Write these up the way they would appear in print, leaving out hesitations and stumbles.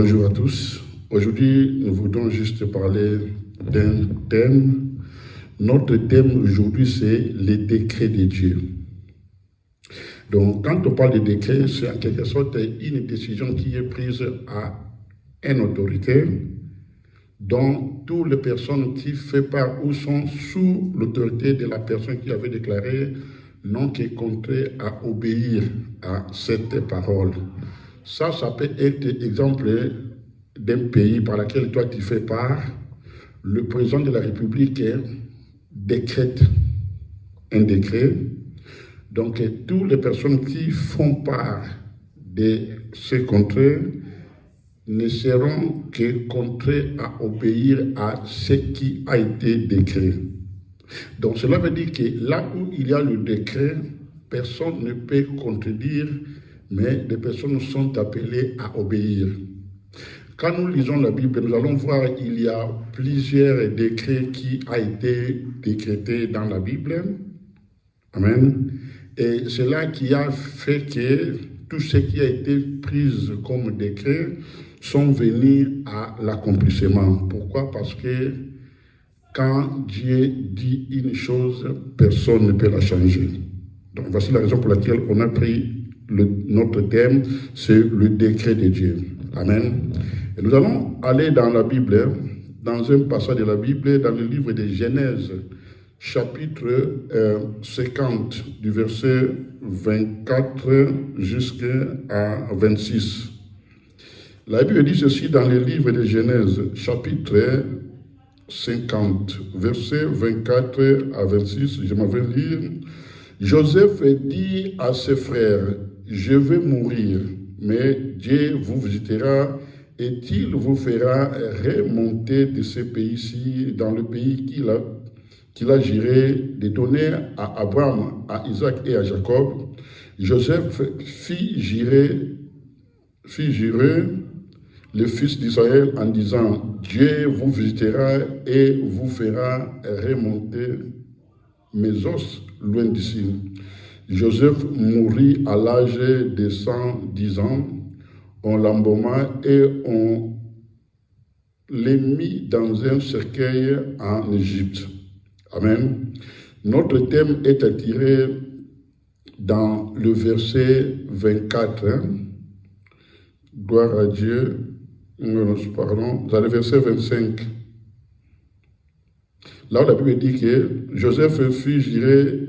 Bonjour à tous. Aujourd'hui, nous voudrons juste parler d'un thème. Notre thème aujourd'hui, c'est les décrets de Dieu. Donc, quand on parle de décret, c'est en quelque sorte une décision qui est prise à une autorité dont toutes les personnes qui font part ou sont sous l'autorité de la personne qui avait déclaré n'ont qu'à compter à obéir à cette parole. Ça peut être exemple d'un pays par lequel toi tu fais part. Le président de la République décrète un décret. Donc, toutes les personnes qui font part de ce contrat ne seront que contraints à obéir à ce qui a été décret. Donc, cela veut dire que là où il y a le décret, personne ne peut contredire, mais les personnes sont appelées à obéir. Quand nous lisons la Bible, nous allons voir qu'il y a plusieurs décrets qui ont été décrétés dans la Bible. Amen. Et c'est là qui a fait que tout ce qui a été pris comme décret sont venus à l'accomplissement. Pourquoi? Parce que quand Dieu dit une chose, personne ne peut la changer. Donc voici la raison pour laquelle on a pris notre thème, c'est le décret de Dieu. Amen. Et nous allons aller dans la Bible, dans un passage de la Bible, dans le livre de Genèse, chapitre 50, du verset 24 jusqu'à 26. La Bible dit ceci dans le livre de Genèse, chapitre 50, verset 24 à 26, je m'en vais lire. Joseph dit à ses frères, « Je vais mourir, mais Dieu vous visitera et il vous fera remonter de ce pays-ci dans le pays qu'il a juré de donner à Abraham, à Isaac et à Jacob. » Joseph fit jurer le fils d'Israël en disant, « Dieu vous visitera et vous fera remonter mes os loin d'ici. » Joseph mourut à l'âge de 110 ans. On l'embauma et on les mis dans un cercueil en Égypte. Amen. Notre thème est attiré dans le verset 24. Gloire à Dieu. Nous parlons dans le verset 25. Là où la Bible dit que Joseph fit jurer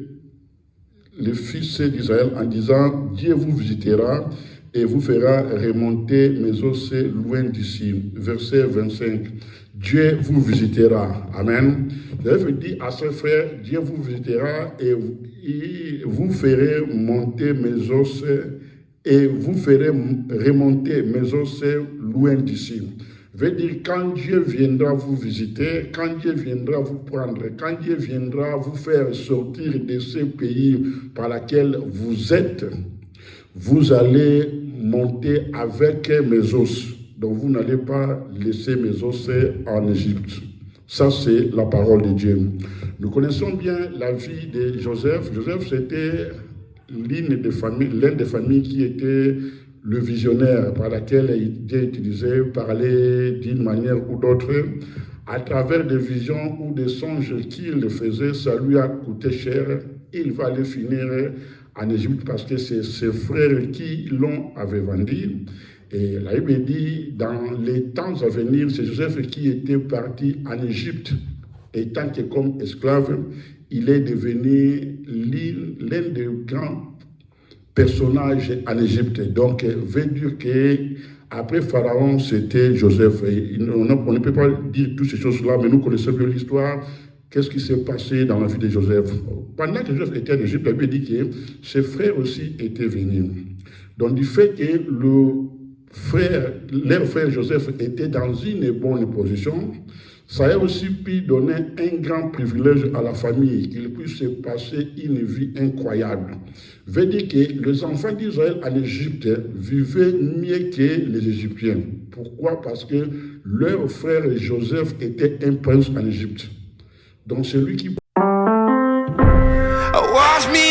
le fils d'Israël en disant, Dieu vous visitera et vous fera remonter mes os loin d'ici. Verset 25. Dieu vous visitera. Amen. Joseph dit à ses frères, Dieu vous visitera et vous ferez monter mes os et vous ferez remonter mes os loin d'ici. Veut dire quand Dieu viendra vous visiter, quand Dieu viendra vous prendre, quand Dieu viendra vous faire sortir de ce pays par lequel vous êtes, vous allez monter avec mes os. Donc vous n'allez pas laisser mes os en Égypte. Ça, c'est la parole de Dieu. Nous connaissons bien la vie de Joseph. Joseph, c'était l'une des familles qui était le visionnaire par laquelle Dieu utilisait parler d'une manière ou d'autre. À travers des visions ou des songes qu'il faisait, ça lui a coûté cher. Il va aller finir en Égypte parce que c'est ses frères qui avaient vendu. Et la Bible dit, dans les temps à venir, c'est Joseph qui était parti en Égypte. Et tant que comme esclave, il est devenu l'un des grands personnages en Égypte. Donc, veut dire qu'après Pharaon, c'était Joseph. On ne peut pas dire toutes ces choses-là, mais nous connaissons bien l'histoire. Qu'est-ce qui s'est passé dans la vie de Joseph? Pendant que Joseph était en Égypte, la Bible dit que ses frères aussi étaient venus. Donc, du fait que leur frère Joseph était dans une bonne position, ça a aussi pu donner un grand privilège à la famille, qu'il puisse se passer une vie incroyable. Veut dire que les enfants d'Israël en Égypte vivaient mieux que les Égyptiens. Pourquoi? Parce que leur frère Joseph était un prince en Égypte. Donc c'est lui qui... Wash me